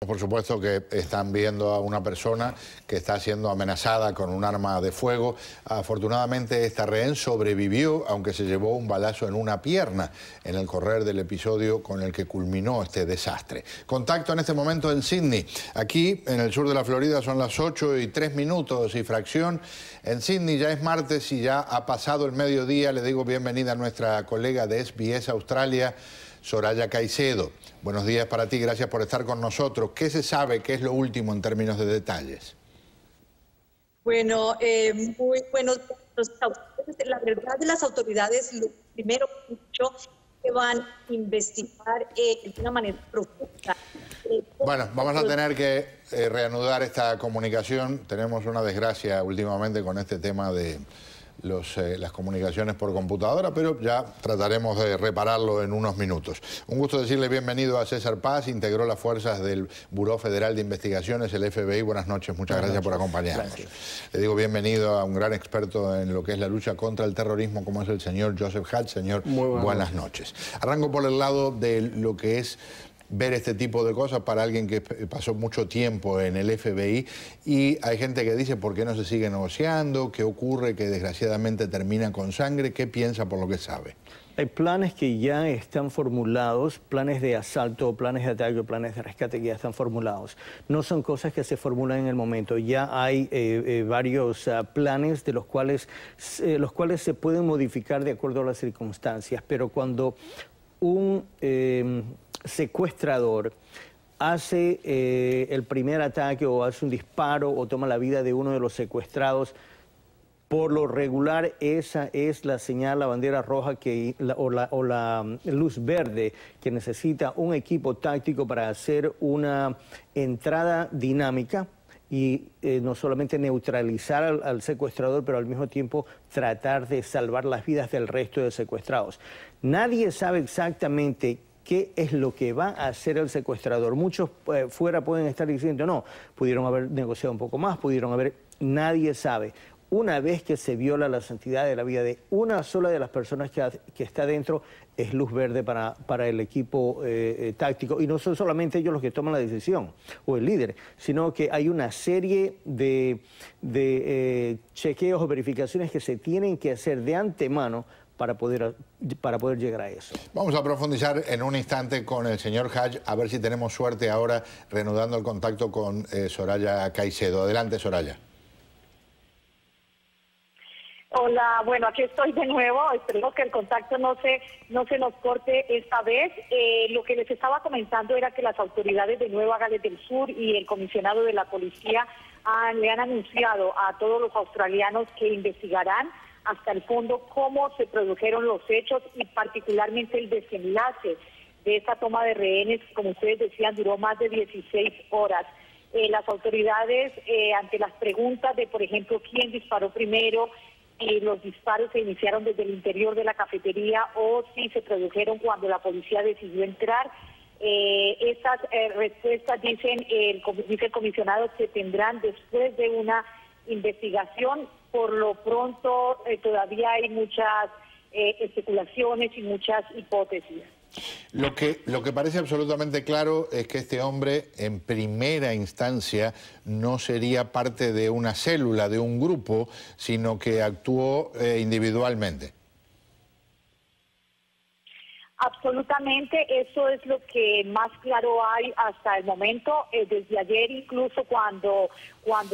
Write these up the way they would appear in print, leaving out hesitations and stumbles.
Por supuesto que están viendo a una persona que está siendo amenazada con un arma de fuego. Afortunadamente esta rehén sobrevivió, aunque se llevó un balazo en una pierna en el correr del episodio con el que culminó este desastre. Contacto en este momento en Sydney. Aquí, en el sur de la Florida, son las 8:03 y fracción. En Sydney ya es martes y ya ha pasado el mediodía. Le digo bienvenida a nuestra colega de SBS Australia, Soraya Caicedo. Buenos días para ti, gracias por estar con nosotros. ¿Qué se sabe? ¿Qué es lo último en términos de detalles? Bueno, muy buenos días. La verdad de las autoridades, lo primero que van a investigar de una manera profunda. Bueno, vamos a tener que reanudar esta comunicación. Tenemos una desgracia últimamente con este tema de las comunicaciones por computadora, pero ya trataremos de repararlo en unos minutos. Un gusto decirle bienvenido a César Paz, integró las fuerzas del Buró Federal de Investigaciones, el FBI. Buenas noches, muchas gracias por acompañarnos. Gracias. Le digo bienvenido a un gran experto en lo que es la lucha contra el terrorismo, como es el señor Joseph Hatch. Señor, buenas noches. Arranco por el lado de lo que es ver este tipo de cosas para alguien que pasó mucho tiempo en el FBI, y hay gente que dice ¿por qué no se sigue negociando? ¿Qué ocurre que desgraciadamente termina con sangre? ¿Qué piensa por lo que sabe? Hay planes que ya están formulados, planes de asalto, planes de ataque, planes de rescate que ya están formulados. No son cosas que se formulan en el momento. Ya hay varios planes de los cuales se pueden modificar de acuerdo a las circunstancias, pero cuando un secuestrador hace el primer ataque o hace un disparo o toma la vida de uno de los secuestrados, por lo regular esa es la señal, la bandera roja o la luz verde que necesita un equipo táctico para hacer una entrada dinámica y no solamente neutralizar al secuestrador, pero al mismo tiempo tratar de salvar las vidas del resto de secuestrados. Nadie sabe exactamente qué es lo que va a hacer el secuestrador. Muchos fuera pueden estar diciendo, no, pudieron haber negociado un poco más, nadie sabe. Una vez que se viola la santidad de la vida de una sola de las personas que está dentro, es luz verde para el equipo táctico. Y no son solamente ellos los que toman la decisión, o el líder, sino que hay una serie de chequeos o verificaciones que se tienen que hacer de antemano para poder llegar a eso. Vamos a profundizar en un instante con el señor Hatch, a ver si tenemos suerte ahora reanudando el contacto con Soraya Caicedo. Adelante, Soraya. Hola, bueno, aquí estoy de nuevo. Espero que el contacto no se nos corte esta vez. Lo que les estaba comentando era que las autoridades de Nueva Gales del Sur y el comisionado de la policía le han anunciado a todos los australianos que investigarán hasta el fondo cómo se produjeron los hechos y particularmente el desenlace de esta toma de rehenes. Como ustedes decían, duró más de 16 horas. Las autoridades, ante las preguntas de, por ejemplo, quién disparó primero, y los disparos se iniciaron desde el interior de la cafetería o si se produjeron cuando la policía decidió entrar. Estas respuestas, dice el comisionado, se tendrán después de una investigación. Por lo pronto todavía hay muchas especulaciones y muchas hipótesis. Lo que parece absolutamente claro es que este hombre en primera instancia no sería parte de una célula, de un grupo, sino que actuó individualmente. Absolutamente, eso es lo que más claro hay hasta el momento. Desde ayer, incluso cuando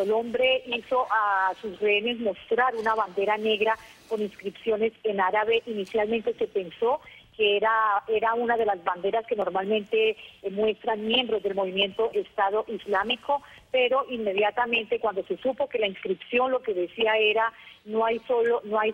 el hombre hizo a sus rehenes mostrar una bandera negra con inscripciones en árabe, inicialmente se pensó que era una de las banderas que normalmente muestran miembros del movimiento Estado Islámico, pero inmediatamente cuando se supo que la inscripción lo que decía era no hay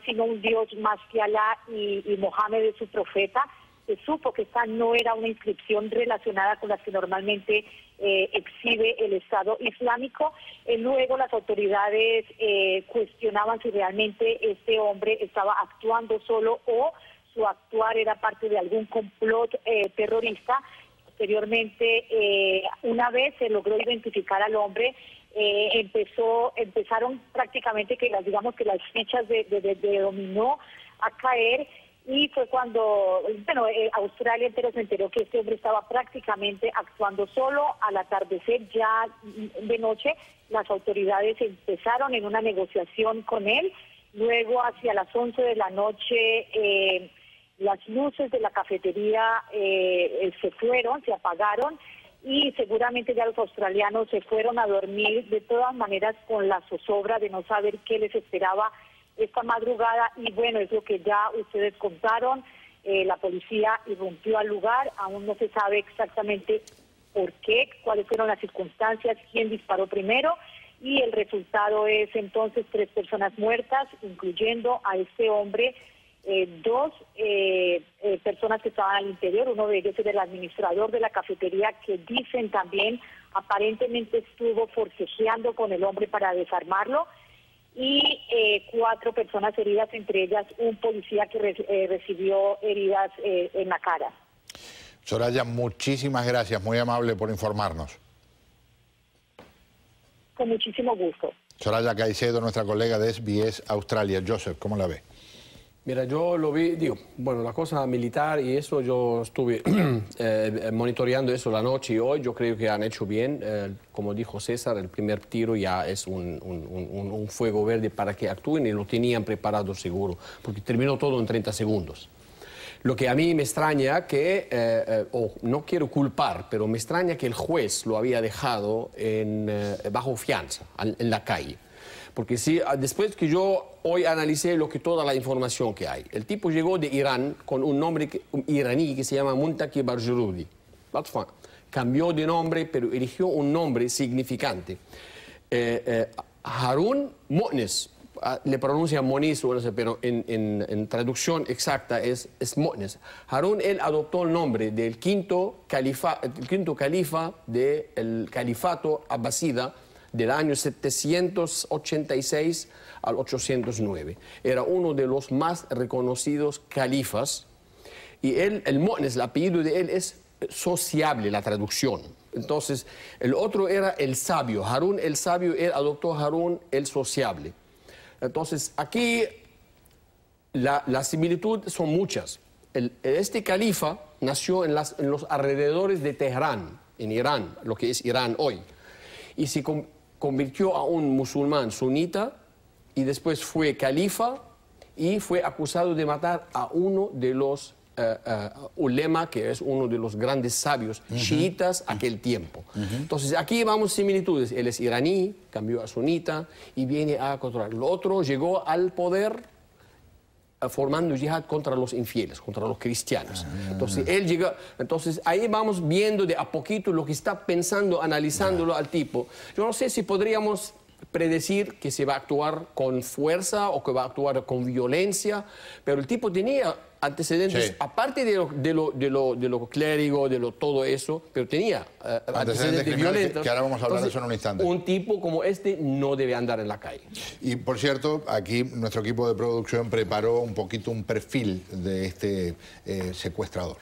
sino un Dios más que Alá y Mohammed es su profeta, se supo que esta no era una inscripción relacionada con las que normalmente exhibe el Estado Islámico. Luego las autoridades cuestionaban si realmente este hombre estaba actuando solo o su actuar era parte de algún complot terrorista. Posteriormente, una vez se logró identificar al hombre, empezaron prácticamente que las fichas de dominó a caer y fue cuando, bueno, Australia entero se enteró que este hombre estaba prácticamente actuando solo. Al atardecer, ya de noche, las autoridades empezaron en una negociación con él. Luego, hacia las 11 de la noche, las luces de la cafetería se fueron, se apagaron, y seguramente ya los australianos se fueron a dormir, de todas maneras con la zozobra de no saber qué les esperaba esta madrugada. Y bueno, es lo que ya ustedes contaron, la policía irrumpió al lugar, aún no se sabe exactamente por qué, cuáles fueron las circunstancias, quién disparó primero, y el resultado es entonces 3 personas muertas, incluyendo a este hombre, 2 personas que estaban al interior. Uno de ellos era el administrador de la cafetería, que dicen también aparentemente estuvo forcejeando con el hombre para desarmarlo, y 4 personas heridas, entre ellas un policía que recibió heridas en la cara. Soraya, muchísimas gracias, muy amable por informarnos. Con muchísimo gusto. Soraya Caicedo, nuestra colega de SBS Australia. Joseph, ¿cómo la ve? Mira, yo lo vi, digo, bueno, la cosa militar y eso, yo estuve monitoreando eso la noche y hoy, yo creo que han hecho bien. Como dijo César, el primer tiro ya es un fuego verde para que actúen, y lo tenían preparado seguro, porque terminó todo en 30 segundos. Lo que a mí me extraña que, no quiero culpar, pero me extraña que el juez lo había dejado bajo fianza, en la calle. Porque si, después que yo hoy analicé toda la información que hay, el tipo llegó de Irán con un nombre iraní que se llama Muntaki Barjurudi. Cambió de nombre, pero eligió un nombre significante. Harun Mo'nes, le pronuncian Moniz, pero en traducción exacta es Mo'nes. Harun, él adoptó el nombre del quinto califa del califato abbasida, del año 786 al 809. Era uno de los más reconocidos califas, y él, el Mo'nes, el apellido de él es sociable, la traducción. Entonces, el otro era el sabio, Harún el sabio, él adoptó Harún el sociable. Entonces, aquí la similitud son muchas. Este califa nació en los alrededores de Teherán, en Irán, lo que es Irán hoy, y se convirtió a un musulmán sunita, y después fue califa y fue acusado de matar a uno de los ulema, que es uno de los grandes sabios chiitas aquel tiempo. Entonces aquí vamos similitudes. Él es iraní, cambió a sunita y viene a controlar. Lo otro llegó al poder formando yihad contra los infieles, contra los cristianos. Entonces él llega, entonces ahí vamos viendo de a poquito lo que está pensando, analizándolo al tipo. Yo no sé si podríamos predecir que se va a actuar con fuerza o que va a actuar con violencia, pero el tipo tenía antecedentes, sí, aparte de lo clérigo, todo eso, pero tenía antecedentes violentos. Que ahora vamos a hablar de eso en un instante. Un tipo como este no debe andar en la calle. Y por cierto, aquí nuestro equipo de producción preparó un poquito un perfil de este secuestrador.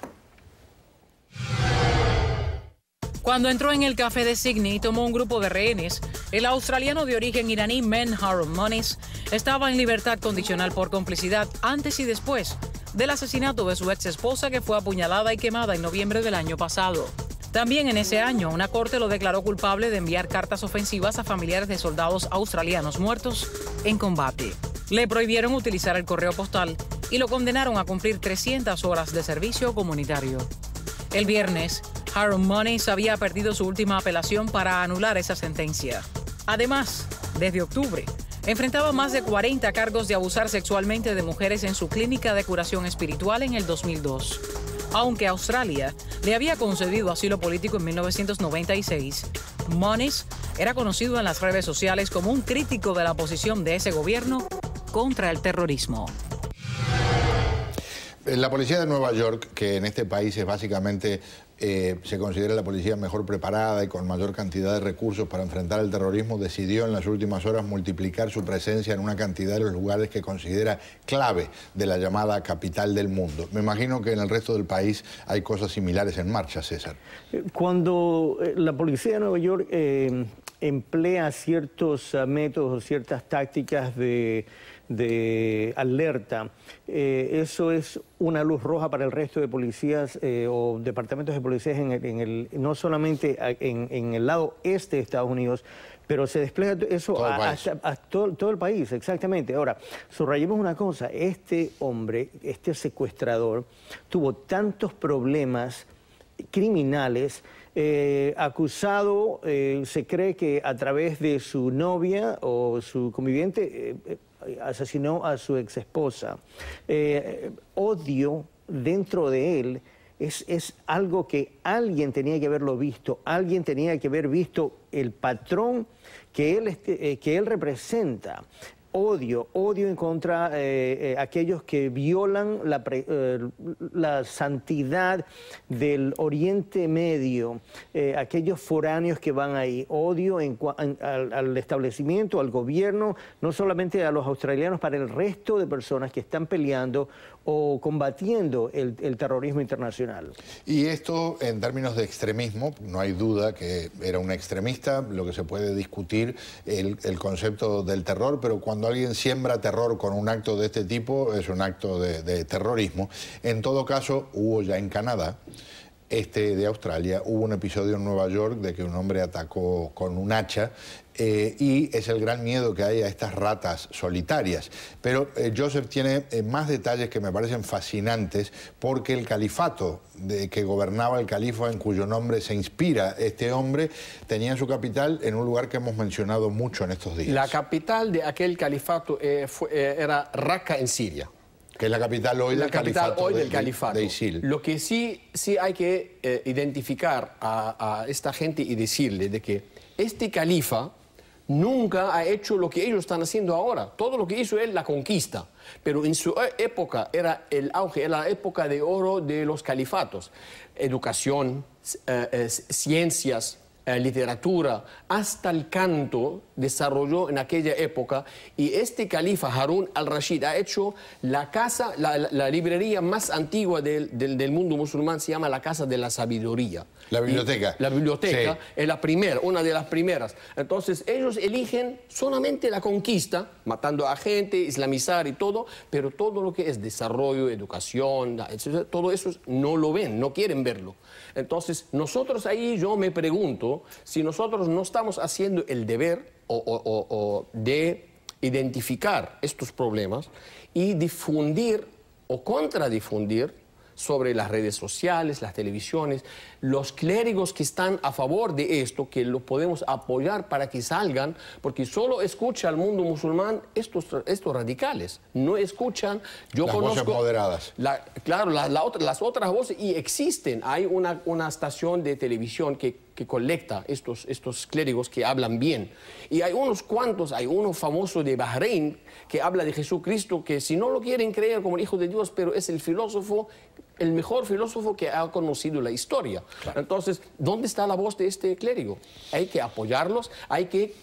Cuando entró en el café de Sydney y tomó un grupo de rehenes, el australiano de origen iraní Men Harun Mo'nes estaba en libertad condicional por complicidad antes y después del asesinato de su ex esposa, que fue apuñalada y quemada en noviembre del año pasado. También en ese año, una corte lo declaró culpable de enviar cartas ofensivas a familiares de soldados australianos muertos en combate. Le prohibieron utilizar el correo postal y lo condenaron a cumplir 300 horas de servicio comunitario. El viernes, Harun Mo'nes había perdido su última apelación para anular esa sentencia. Además, desde octubre, enfrentaba más de 40 cargos de abusar sexualmente de mujeres en su clínica de curación espiritual en el 2002. Aunque Australia le había concedido asilo político en 1996, Mo'nes era conocido en las redes sociales como un crítico de la posición de ese gobierno contra el terrorismo. La policía de Nueva York, que en este país es básicamente, se considera la policía mejor preparada y con mayor cantidad de recursos para enfrentar el terrorismo, decidió en las últimas horas multiplicar su presencia en una cantidad de los lugares que considera clave de la llamada capital del mundo. Me imagino que en el resto del país hay cosas similares en marcha, César. Cuando la policía de Nueva York emplea ciertos métodos, ciertas tácticas de de alerta. Eso es una luz roja para el resto de policías o departamentos de policías no solamente en el lado este de Estados Unidos, pero se despliega eso a todo el país, exactamente. Ahora, subrayemos una cosa, este hombre, este secuestrador, tuvo tantos problemas criminales, acusado, se cree que a través de su novia o su conviviente asesinó a su exesposa. Odio dentro de él es algo que alguien tenía que haberlo visto, alguien tenía que haber visto el patrón que él representa. Odio en contra aquellos que violan la santidad del Oriente Medio, aquellos foráneos que van ahí. Odio al establecimiento, al gobierno, no solamente a los australianos, para el resto de personas que están peleando o combatiendo el terrorismo internacional. Y esto, en términos de extremismo, no hay duda que era un extremista, lo que se puede discutir el concepto del terror, pero cuando alguien siembra terror con un acto de este tipo, es un acto de terrorismo. En todo caso, hubo ya en Canadá, de Australia, hubo un episodio en Nueva York de que un hombre atacó con un hacha y es el gran miedo que hay a estas ratas solitarias. Pero Joseph tiene más detalles que me parecen fascinantes, porque el califato que gobernaba el califa en cuyo nombre se inspira este hombre tenía su capital en un lugar que hemos mencionado mucho en estos días. La capital de aquel califato era Raqqa, en Siria. Que es la capital hoy del califato de ISIL. Lo que sí hay que identificar a esta gente y decirle de que este califa nunca ha hecho lo que ellos están haciendo ahora. Todo lo que hizo él, la conquista. Pero en su época era el auge, era la época de oro de los califatos. Educación, ciencias, literatura, hasta el canto desarrolló en aquella época, y este califa Harún al-Rashid ha hecho la librería más antigua del mundo musulmán, se llama la Casa de la Sabiduría. La biblioteca. La biblioteca sí. Es la primera, una de las primeras. Entonces ellos eligen solamente la conquista, matando a gente, islamizar y todo, pero todo lo que es desarrollo, educación, todo eso no lo ven, no quieren verlo. Entonces nosotros ahí, yo me pregunto si nosotros no estamos haciendo el deber de identificar estos problemas y difundir o contradifundir sobre las redes sociales, las televisiones, los clérigos que están a favor de esto, que lo podemos apoyar para que salgan, porque solo escucha al mundo musulmán estos radicales, no escuchan. Yo las conozco voces moderadas. Claro, las otras voces, y existen. Hay una estación de televisión que colecta estos clérigos que hablan bien. Y hay unos cuantos, hay uno famoso de Bahrein que habla de Jesucristo, que si no lo quieren creer como el Hijo de Dios, pero es el mejor filósofo que ha conocido la historia. Claro. Entonces, ¿dónde está la voz de este clérigo? Hay que apoyarlos, hay que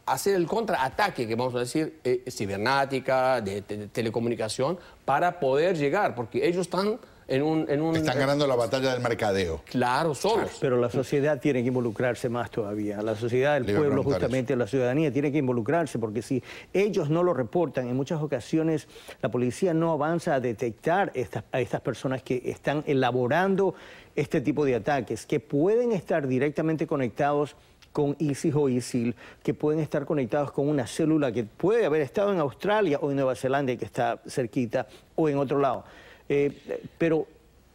hacer el contraataque, que vamos a decir, cibernética, de telecomunicación, para poder llegar, porque ellos están están ganando la batalla del mercadeo. Claro, solos. Pero la sociedad tiene que involucrarse más todavía. La sociedad, el pueblo, justamente la ciudadanía tiene que involucrarse, porque si ellos no lo reportan, en muchas ocasiones la policía no avanza a detectar a estas personas que están elaborando este tipo de ataques, que pueden estar directamente conectados con ISIS o ISIL, que pueden estar conectados con una célula que puede haber estado en Australia o en Nueva Zelanda, que está cerquita, o en otro lado. Pero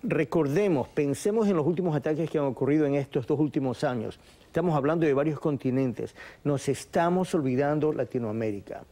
recordemos, pensemos en los últimos ataques que han ocurrido en estos 2 últimos años. Estamos hablando de varios continentes. Nos estamos olvidando Latinoamérica.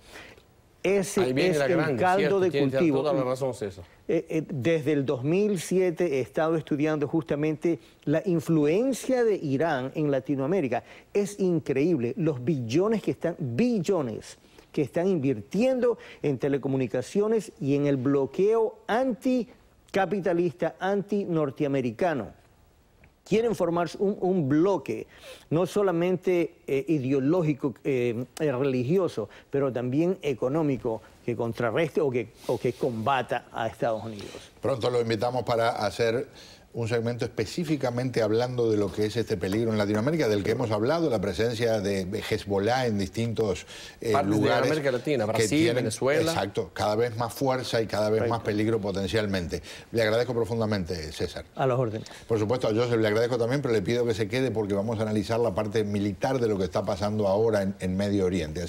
Ese es el caldo de cultivo. Toda la razón, César. Desde el 2007 he estado estudiando justamente la influencia de Irán en Latinoamérica. Es increíble los billones que están invirtiendo en telecomunicaciones y en el bloqueo anticapitalista, anti-norteamericano. Quieren formar un bloque, no solamente ideológico, religioso, pero también económico, que contrarreste o que combata a Estados Unidos. Pronto lo invitamos para hacer un segmento específicamente hablando de lo que es este peligro en Latinoamérica, del que hemos hablado, la presencia de Hezbollah en distintos lugares de América Latina, Brasil, que tienen, Venezuela. Exacto, cada vez más fuerza y cada vez más peligro potencialmente. Le agradezco profundamente, César. A las órdenes. Por supuesto, a Joseph le agradezco también, pero le pido que se quede porque vamos a analizar la parte militar de lo que está pasando ahora en Medio Oriente.